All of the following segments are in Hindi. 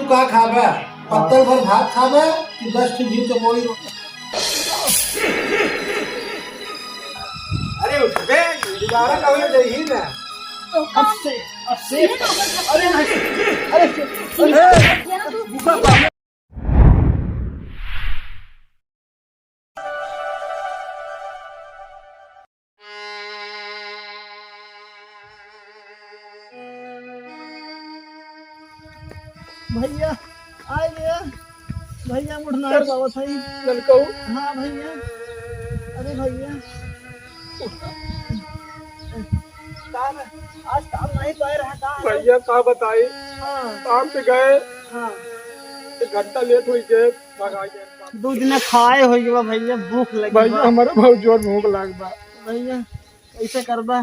तू का खाबा? पत्तल भर भात खाबा कि 10 ठो घी चमोड़ी रोटी? अरे उठ बे, दोबारा कभी नहीं ना। अब से अरे नहीं, अरे भूखा पागल। भैया आ गया भैया, मुड़ना है बाबा सही ललको। हाँ भैया, अरे भैया काम है, आज काम नहीं तो रहा काम भैया का बताई। हाँ काम पे गए, हाँ, 1 घंटा लेट हुई के भगा गए। 2 दिन खाए हो गया भैया, भूख लगी भैया बा। हमारा बहुत जोर भूख लाग बा। भैया ऐसे करबा,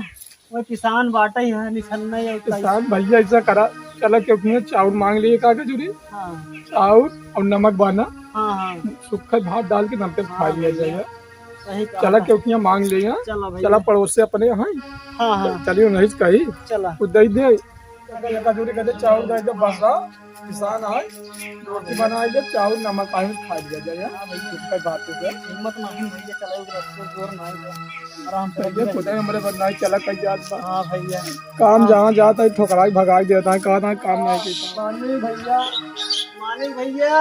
वो किसान बाटा ही है निछन्ना है किसान भैया ऐसा करा, चला क्योंकि चावल मांग लिए का जरूरी, हाँ चावल और नमक बना, हाँ हाँ, सूखा भात डाल के नमक खा लिया जाएगा। सही कहा। चला क्योंकि मांग लिए, चला भैया, चला पड़ोस से अपने यहाँ हाँ हाँ चलिए नहीं कही चला। कुछ दे दे कजूरी कहते चावल दे दे बस किसान आए रोटी बनाए दे, चावल नमक आए खा लिया जाए। बात है हिम्मत नहीं भैया, चला रास्ते जोर नहीं, आराम से भैया खुदा हमारे बनाए चला कहीं जात बा। हाँ भैया, काम जहाँ जाता है ठोकराई भगाई देता है, कहा था काम नहीं करता। मानी भैया, मानी भैया,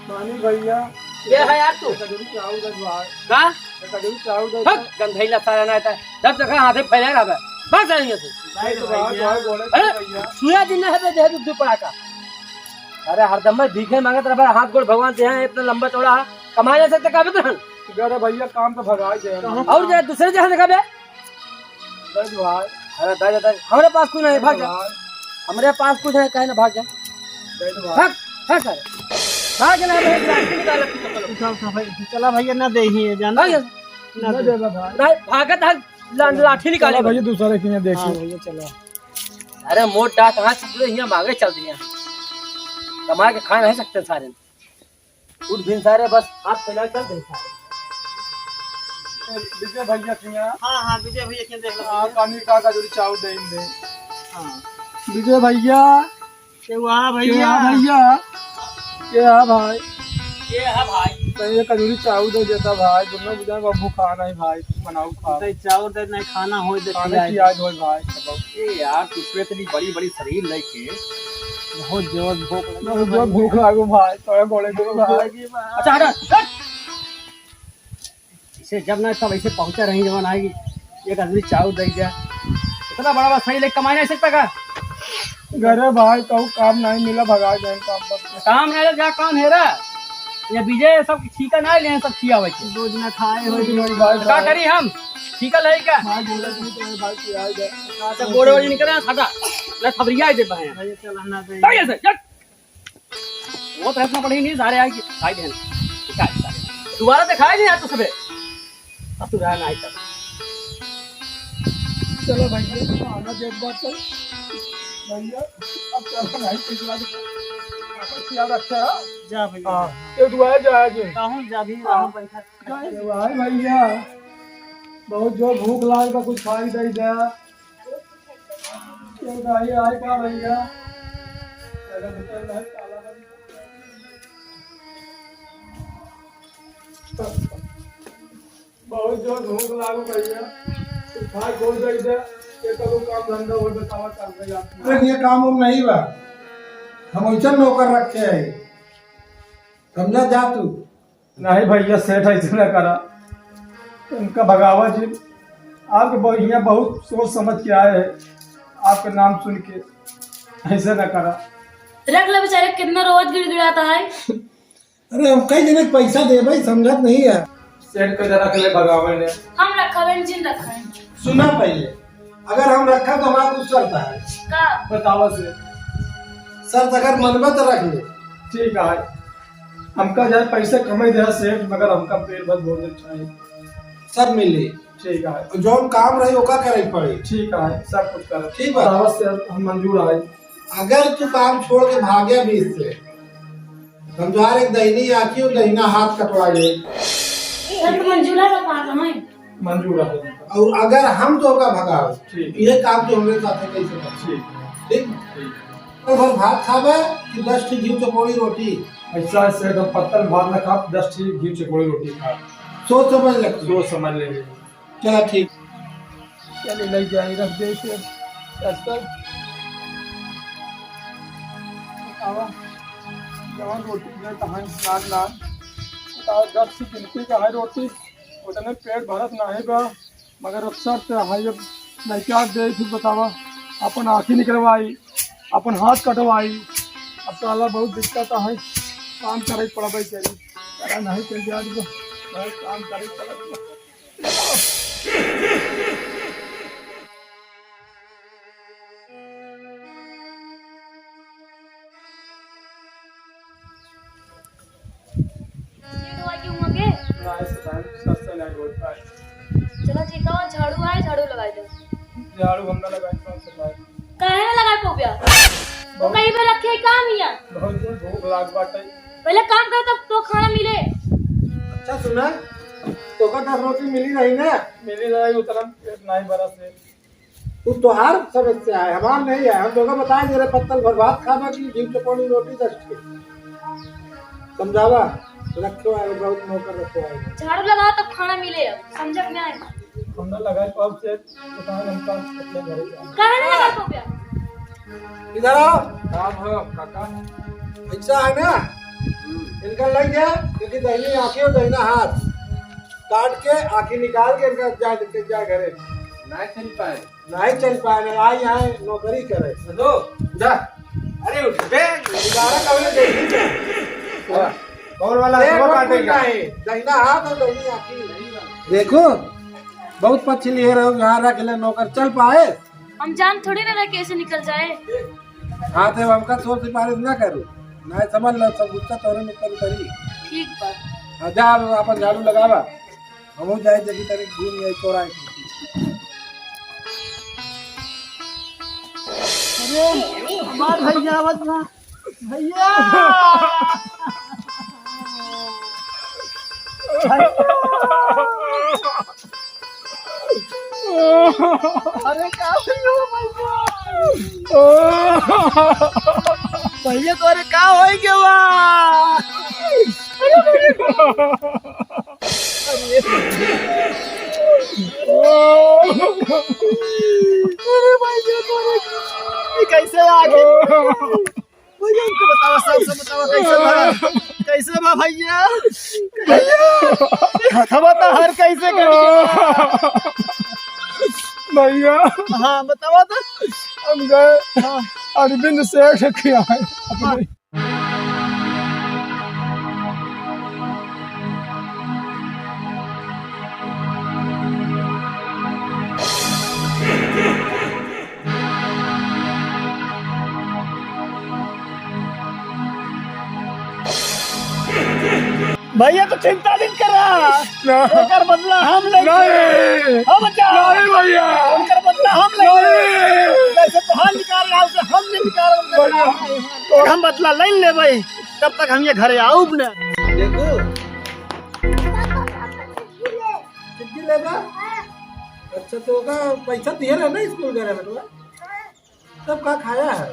मानी भैया ये है यार तू कजूरी चावल दे भाई, का कजूरी चावल दे हक गंधैला सारा ना था जब तक हाथे फैला रहा है बस आएंगे तू नहीं तो भाई बोले अरे भैया सुया दिन है बे देह दुख पड़ा का। अरे हरदम में भीखे मांगत रहा हाथ गोड़ भगवान दे हैं, इतना लंबा चौड़ा कमा जा सकते काबे तो अरे भैया काम तो भगाई दे और जा दूसरे जहां देखा बे दे भाई, अरे दादा दादा हमारे पास कुछ नहीं, भाग जा। हमारे पास कुछ है, कहे ना भाग जा, दे भाई। भाग भाग अरे भाग ना बे लाठी निकाल उठा भाई, चला भैया ना दे ही जाना भाग ना ना दे। दे भाई, नहीं भागत है लाठी निकाले भैया दूसरे की हाँ देखिए। भैया चला, अरे मोट डाट कहाँ छपड़े यहाँ मांगे चल दिया, कमा के खा नहीं सकते सारे, उठ भिन सारे बस हाथ फैला चल दे सारे। विजय भैया की यहाँ हाँ हाँ विजय भैया के देख लो। पानी का कजूरी चावल दे हाँ विजय भैया के वहाँ भैया भैया, भैया क्या भाई, ये है भाई तो ये कजूरी चावल दे देता भाई, दोनों बुझा बाबू खाना है भाई, बनाओ खा तो चावल दे नहीं खाना हो दे खाने की आज हो भाई। ये यार तुझमें इतनी बड़ी बड़ी शरीर लेके बहुत जोर भूख लगी। बहुत जोर भूख लागो भाई, तो बोले दो भाई। अच्छा हटा हट। इसे जब ना सब ऐसे पहुंचा रही जवान आएगी एक आदमी चावल दे दिया, इतना बड़ा बड़ा सही लेके कमाई नहीं सकता का घरे भाई कहूँ काम नहीं मिला भगा जाए काम पर। काम है जा काम है रा ये विजय सब ठीका ना ले सब किया हुआ है 2 दिन खाए हो भाई का करी हम ठीका ले क्या भाई बोले तो भाई की आ जाए अच्छा बोरे वाले निकल रहा था ले खबरिया दे पाए भैया, चला ना दे। भाई ऐसे चल वो प्रश्न पढ़ी नहीं सारे आए साइड है दोबारा दिखाई नहीं यार तो सबे अब तू रहना आई तब चलो भैया आना देख बात चल भैया अब चलो नहीं पिछला याद रखते हैं। जा भैया, हाँ ये दुआ जाएगी कहूँ जा भी रहूँ पैसा भाई भैया बहुत जो भूख लाग का कुछ खाई दे जा क्यों भाई आए का भैया बहुत जो भूख लागो भैया कुछ खाई खोल दे जा ये करो काम धंधा और बतावा चल रहा है। अरे ये काम हम नहीं बा, हम ऐसा नौकर रखे है, समझा जा तू। नहीं भैया सेठ ऐसे न करा, उनका भगावा जी आपके भैया बहुत सोच समझ के आए हैं, आपका नाम सुन के ऐसे न करा। रख ले बेचारे, कितना रोज गिड़गिड़ाता है। अरे हम कई जने पैसा दे भाई, समझत नहीं है। सेठ को जरा के लिए भगावे ने हम रखा है जिन रखा है सुना पहले, अगर हम रखा तो हमारा कुछ शर्त है। का बतावा से शर्त अगर मनबा तो रख ले। ठीक है, हमका जाए पैसे कमाई दे सेठ, मगर हमका पेट भर भोजन चाहिए। सब मिले, ठीक है जो हम काम रही ओका करे पड़े। ठीक है सब कुछ कर ठीक है। दावत से हम मंजूर आए। अगर तू काम छोड़ के भाग्या बीच से, समझार एक दहीनी आखी और दहीना हाथ कटवा ले, सर तो मंजूरा का काम है। मंजूर है। और अगर हम तो का भगाओ, ठीक ये काम तो हमारे साथ कैसे कर। ठीक ठीक, पत्तल भर भात खाबे कि 10 ठी घी चपौड़ी रोटी? ऐसा है सेठ, हम पत्तल भात न खा, 10 ठी घी चकोड़ी रोटी खा। सोच समझ लगती दो समझ ले। चला ठीक। चलिए ले जाए रख दे इसे जवान रोटी में कहाँ नान नान बताओ 10 से गिनती का है रोटी उतने पेट भरत नहीं बा मगर अक्सर से हाई अब नहीं क्या दे फिर बतावा अपन आँखी निकलवाई अपन हाथ कटवाई अब तो अल्लाह बहुत दिक्कत है काम करे पड़ा भाई चली करा नहीं चल जा काम करे पड़ा। चलो ठीक है, झाड़ू आए झाड़ू लगाई दो। झाड़ू हमने लगाई कौन से लगाई काहे ना लगाए पोबिया? वो कहीं पे रखे है काम हिया। बहुत भूख लाग बाटे पहले काम करो तब तो खाना मिले। अच्छा सुना तो का 10 रोटी मिली रही ना? मिली रही उतना पेट नहीं भरा से तू तोहार समस्या है, हमार नहीं है। हम दोनों बताए जरा पत्तल भर भात खाबा कि घी चपौड़ी रोटी 10 ठी समझावा। रखो आए बहुत नौकर रखो आए। झाड़ू लगाओ तब खाना मिले। अब समझ में आए? हमने लगाई पब से दुकान हमका अपने घर जा काहे ना लगाए पोबिया? इधर आओ। काम हो काका ऐसा है ना इनका लग गया क्योंकि दहिनी आंखें और दहिना हाथ काट के आंखें निकाल के इनका जा घरे नहीं चल पाए ना आई यहाँ नौकरी करे दो जा। अरे उठ बे इदारा कभी देखी क्या कौन वाला काटेगा दहिना हाथ और दहिनी आंखें देखो बहुत पक्षी लिए रहो यहाँ रख ले नौकर चल पाए। हम जान थोड़ी ना रहे कैसे निकल जाए। हाँ तो हमका सोच सिफारिश ना करो ना समझ लो सब गुस्सा तोरे में करी ठीक बात। जा अपन झाड़ू लगावा हम जाए जगह तरीक घूम जाए चौराहे। अरे हमार भैया बदला भैया अरे क्या भैया तो अरे का हो गया बा? अरे भैया तो ये कैसे आ गए भैया? उनको बताओ सब बताओ कैसे बा भैया? भैया बता हर कैसे कर भैया हाँ बतावा तो। हम गए अरविंद सेठ किया है अपने भैया तो चिंता नहीं करा उनकर बदला हम लेंगे। हम बचा नहीं भैया उनकर बदला हम लेंगे। जैसे तोहार निकाल रहा उसे हम नहीं निकाल हम बदला ले ले भाई तब तक हम ये घरे आओ ना। देखो कितनी लेगा? अच्छा तो का पैसा दिया है ना स्कूल गए बेटा तब का खाया है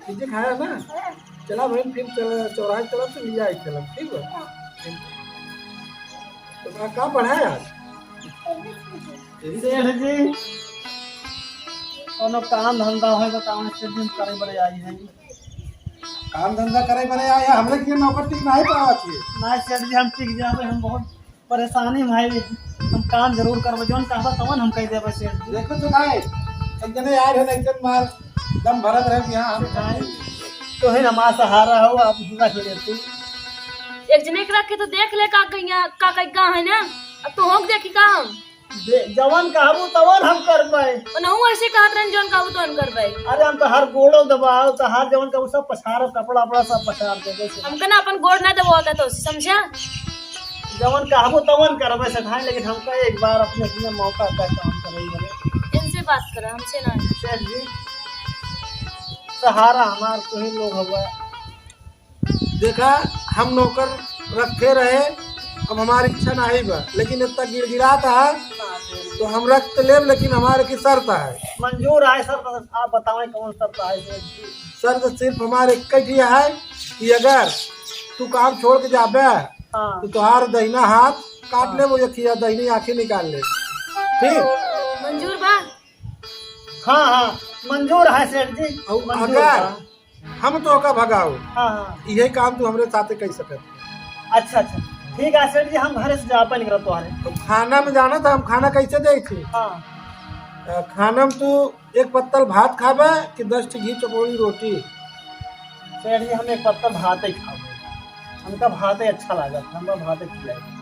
चीजें खाया ना? चला भाई फिर चौराहे चला तो लिया चला ठीक है। तो कहाँ पढ़ा है आज? सेठ जी कोनो काम धंधा है बताओ से दिन करे बड़े आई है। काम धंधा करे बने आया हमने के नौकर टिक नहीं पावा थी ना सेठ जी हम टिक जावे हम बहुत परेशानी में है। हम काम जरूर करबे जोन कहबा तवन हम कह देबे सेठ जी। देखो तो भाई एक जने यार है ना एक मार दम भरत रहे यहाँ हम तो है हमारा सहारा हो आप पूरा खेले तू एक जने के रखे तो देख ले का कहीं है ना। अब तो होक देखी का हम जवान कहबू तवन हम करबे ओनहु ऐसे कहत रहन जोन कहबू तो हम करबै। अरे हम तो हर गोड़ो दबाओ तो हर जवान कहबू सब पछाड़ कपड़ा अपना सब पछाड़ दे जैसे हमके ना अपन गोड़ ना दबो का तो समझा। जवान कहबू तवन करबे सधाई लेकिन हमका एक बार अपने मौका का काम करई इनसे बात करा हमसे ना। सेठ जी सहारा हमार कोई लोग हुआ देखा हम नौकर रखे रहे अब हमारी इच्छा नहीं बा, लेकिन इतना गिड़गिड़ाता है तो हम रख लेब, लेकिन हमारे की शर्त है। मंजूर है सर, तो आप बताएं कौन शर्त है सेठ जी। शर्त सिर्फ हमारे एक ही है कि अगर तू काम छोड़ के जाबे हाँ तो तुहार दहिना हाथ काट ले, वो यखिया दहिनी आंखें निकाल ले। ठीक, मंजूर बा। हाँ हाँ मंजूर है सेठ जी। और मंजूर अगर है। हम तो का भगाओ, हाँ हाँ यही काम तू हमरे साथे कर सकत। अच्छा अच्छा ठीक है सेठ जी, हम घर से जा पाए निकल तुम्हारे। तो खाना में जाना था, हम खाना कैसे दे थी? हाँ खाना में तू एक पत्तल भात खाबे कि 10 घी चपोड़ी रोटी? सेठ जी हम एक पत्ता भात ही खाओ, हमका भात ही अच्छा लगा, हमका भात ही खिलाएगा।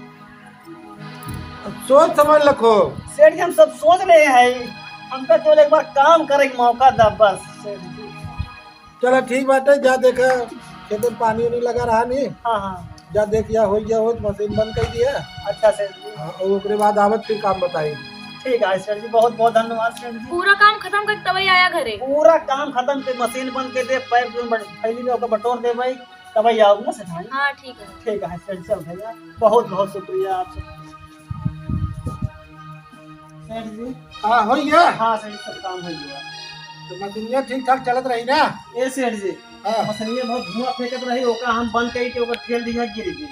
सोच समझ रखो। सेठ जी हम सब सोच रहे हैं, हमका केवल एक बार काम करे के मौका दा बस सेठ जी। चलो ठीक बात है, जा देखा खेत में पानी उनी लगा रहा नहीं, हाँ हाँ जा देख या हो गया हो तो मशीन बंद कर दिया। अच्छा सेठ जी और ओकरे बाद आवत फिर काम बताई। ठीक है सेठ जी, बहुत बहुत धन्यवाद सेठ जी। पूरा काम खत्म कर तभी आया घरे। पूरा काम खत्म के मशीन बंद के दे, पैर थैली में ओकर बटोर दे भाई, तब ही आओ ना सेठ भाई। हाँ ठीक है। ठीक है सेठ, चल भैया बहुत बहुत शुक्रिया आपसे सेठ जी। हाँ हो गया। हाँ सेठ जी सब काम हो गया। तो मशीनिया ठीक ठाक चलत रही ना? ए सेठ जी हाँ। मछलियाँ बहुत धुआं फेंकत रही, ओका हम बंद करी के ओकर ठेल दिया, गिर गई।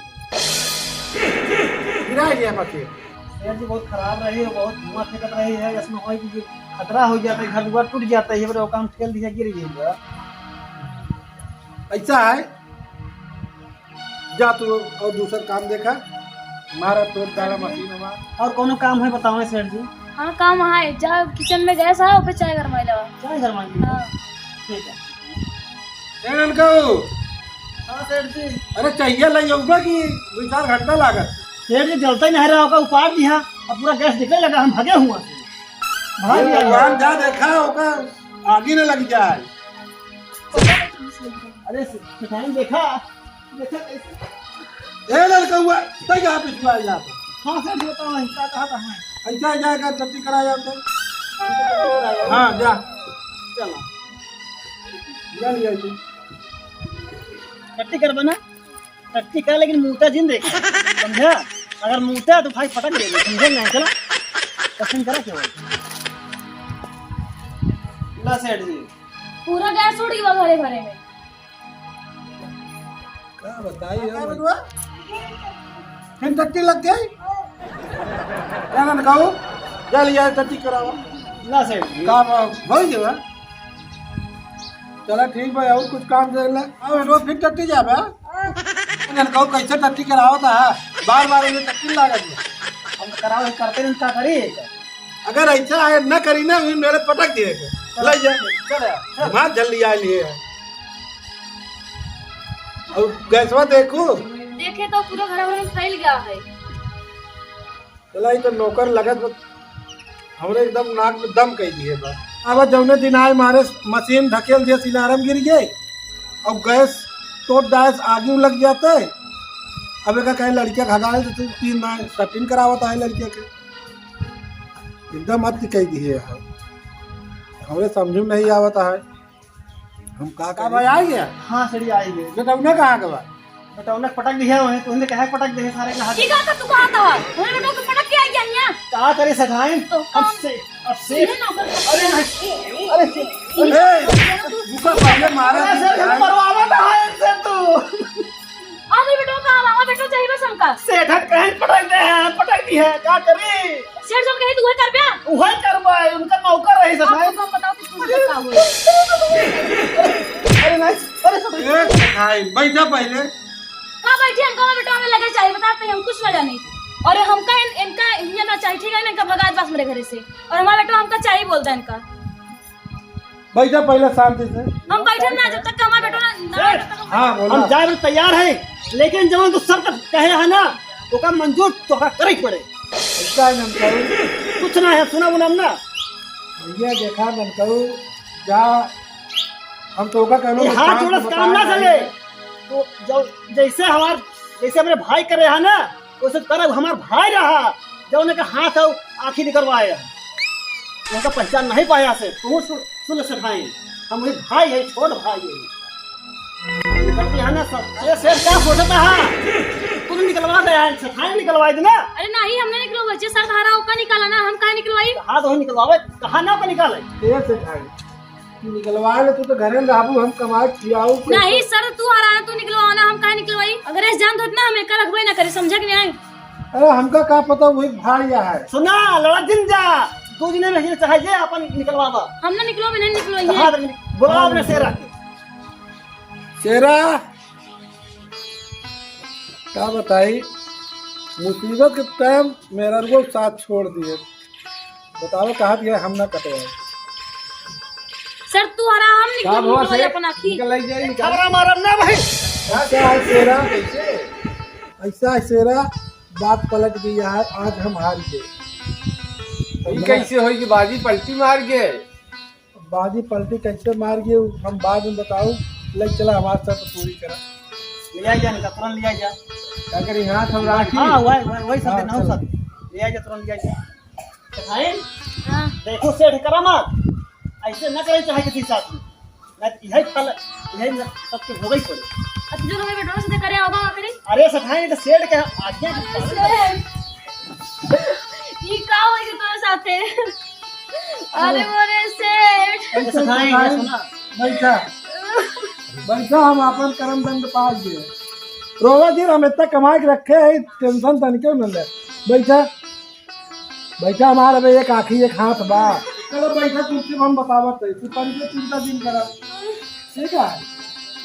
गिरा गया मशीन। सेठ जी बहुत खराब रही है, बहुत धुआं फेंकत रही है, इसमें कोई भी खतरा हो जाता है, घर दुआर टूट जाता है, ओका हम ठेल दिया, गिर गई। ऐसा है, जा तू और दूसरा काम देखा, हमारा तोड़ डाला मशीन हमारा। और कोनो काम है बताओ सेठ जी। हाँ काम है, जा किचन में गैस है, ऊपर चाय गरमाई लगा। चाय गरमाएंगे? हाँ ठीक है। हाँ सेठ जी। अरे चाहिए लग जाऊंगा कि 2-4 घंटा लागत। सेठ जी जलता ही नहीं रहा होगा, उपाड़ दिया अब पूरा गैस निकलने लगा, हम भागे हुआ भाग गया। भगवान जा देखा होगा आगे न लग जाए। अरे सिखाई देखा देखा कैसे। ए लड़का हुआ तो यहाँ पिछुआ जाता। हाँ सेठ जी बताओ हिस्सा कहाँ है। ऐसा जाएगा टट्टी करा जाता। हाँ जा चलो जा लिया तू। टट्टी कर बना, टट्टी कर लेकिन मूता जिन देख समझा, अगर मूता तो भाई पटक दे, समझे नहीं? चला पसंद करा क्या ला सेठ जी। पूरा गैस उड़ गया घरे घरे में। क्या बताइए फिर टट्टी लग गई। क्या ना कहूँ जा लिया टट्टी करावा। ला सेठ जी। काम हो गया। चला ठीक भाई, और कुछ काम देख ले। अब रोज फिर टट्टी जाबे। ना कहूँ कैसे टट्टी करावा था, बार बार ये टट्टी लागत है। हम कराओ करते नहीं, क्या करी। अगर ऐसा है न करी ना मेरे पटक दिएगा। ले जा चल मार जल्दी आ लिए। और गैसवा देखो देखे तो पूरा घर में फैल गया है। चला तो नौकर लगत हमरे एकदम नाक में दम कह दिए बा। अब जौने दिन आए मारे मशीन ढकेल दिए, सिनारम गिर गए और गैस तोड़ दास आगे लग जाते। अब एक कहीं लड़कियां खगाए तो 3 माह कटिंग करावता है लड़किया के, एकदम अति कह दिए है। हमरे समझ में नहीं आवता है हम का भाई आ गया। हाँ सेठ जी आएंगे। बेटौने कहाँ के बा? बेटा पटक दिया वहीं, तुमने कहा पटक दे सारे का। ठीक है तू कहाँ था? हमने बेटों को पटक के आ गया यहाँ। क्या करे सखाएं तो अब से ये नौकर अरे नहीं, अरे भूखा पहले मारा मरवावा ना है इनसे तू। आगे बेटों का आवा बेटों चाहिए बस हमका। सेठ कहीं पटक दे है, पटक दी है, क्या करे। सेठ जब कहे तू वही कर पिया। वही करवाए, उनका नौकर रही सखाएं। आपको बताओ कि क्या हुआ। अरे नहीं, अरे बैठा पहले। कहाँ बैठी हमका बेटों में लगे चाहिए बताते हम कुछ वजह नहीं। और हमका इनका ये ना चाहिए, ठीक है ना, इनका भगात बस मेरे घर से। और हमारा बेटा हमका चाहिए बोलता है इनका। बैठा पहले शांति से। हम बैठे ना जब तक हमारा बेटा ना। हाँ बोला। हम जाए तैयार है, लेकिन जब तू सब कहे है ना तो का मंजूर तो का करे पड़े। ऐसा है नमकऊ कुछ ना है, सुना बुना ना भैया देखा नमकऊ जा हम तो का कहलो हाथ जोड़ काम ना चले। तो जब जैसे अपने भाई करे है ना वैसे करे, हमारा भाई रहा जब उन्हें का हाथ है आँखी निकलवाए, उनका पहचान नहीं पाया से तू सुन सखाई। हम वही भाई है, छोट भाई है। निकलती है ना सब ये शेर क्या सोचता है। तूने निकलवा दे यार, सफाई निकलवाई दे ना। अरे नहीं हमने निकलवाई छे सर धारा ओका निकाला ना हम काहे निकलवाई। हाँ तो निकलवावे कहाँ ना का निकाले। कैसे भाई तू निकलवा ले, तू तो घरे में रहबू, हम कमाए खियाऊ। नहीं सर तू हराना तू निकलवाओ ना हम काहे निकलवाई। अगर ऐसे जान होत ना हमें कर रखबे ना करे समझे कि नहीं। अरे हमका का पता वही भाई है। सुना लड़ा दिन जा 2 दिन में ही चाहिए अपन निकलवावा। हमने निकलवावे नहीं निकलवाई कहाँ है। तक बुलाओ अपने शेरा के। शेरा क्या बताई, मुसीबत के टाइम मेरा को साथ छोड़ दिए, बताओ कहा दिया हम ना कटवाए। सर तू हरा हम निकलवाई अपन आखी। खबरा मारम ना भाई। ऐसा है शेरा, ऐसा है शेरा, बात पलट दिया है, आज हम हार गए। कैसे होई कि बाजी पलटी मार गए? बाजी पलटी कैसे मार गए हम बाद में बताओ। ले चला हमारे साथ पूरी करा लिया जा निकल तुरंत लिया जा। क्या करी, हाथ हम राखी। हाँ वही सब ना सब लिया जा तुरंत लिया जा। सफाई हां देखो सेठ करा मत, ऐसे न करे चाहे किसी साथ में, ना यही फल यही सबके हो गई पड़े। अब जो हमें बेटो से करे होगा करे। अरे सफाई तो सेठ के आज्ञा ये का होई के तोरे साथे। अरे मोरे सेठ सफाई सुना बैठा बैठा, हम अपन कर्म दंड पास दिए। रोवा जी हम इतना कमा के रखे है, टेंशन तनिके न ले। बैठा बैठा, हमारे भाई एक आँखी एक हाथ बा। चलो बैठा कुर्सी हम बतावत है, तू पंचे चिंता दिन कर, ठीक है।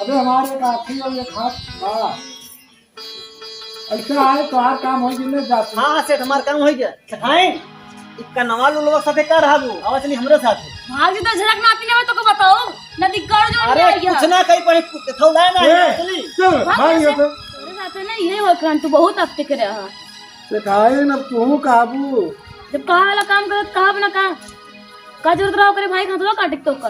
अबे हमारे एक आँखी और एक हाथ बा, ऐसा है तो हर काम हो जिन्हें जाते। हाँ सेठ हमार काम हो गया। सफाई इक्का नवा लोग साथे कर रहबू, आवा चली हमरे साथे। भाग जी तो झलक नाती ने तो को बताओ नदी कर जो अरे कुछ ना कहीं पड़ी थौला ना चली। चल भाई ये तो तोरे साथे ना ये हो करन तू बहुत अब तक रहा। सिखाए न तू काबू। जब कहा वाला काम करत कहा बना का जरूरत रहा करे भाई खातो का टिक तो का।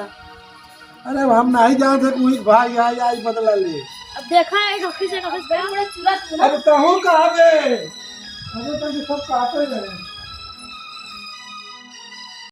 अरे हम नहीं जानते कोई भाई आई बदला ले। अब देखा है ऑफिस से ऑफिस बड़ा चूरा अब तो हूँ कहा बे, अबे तो ये सब काटे गए।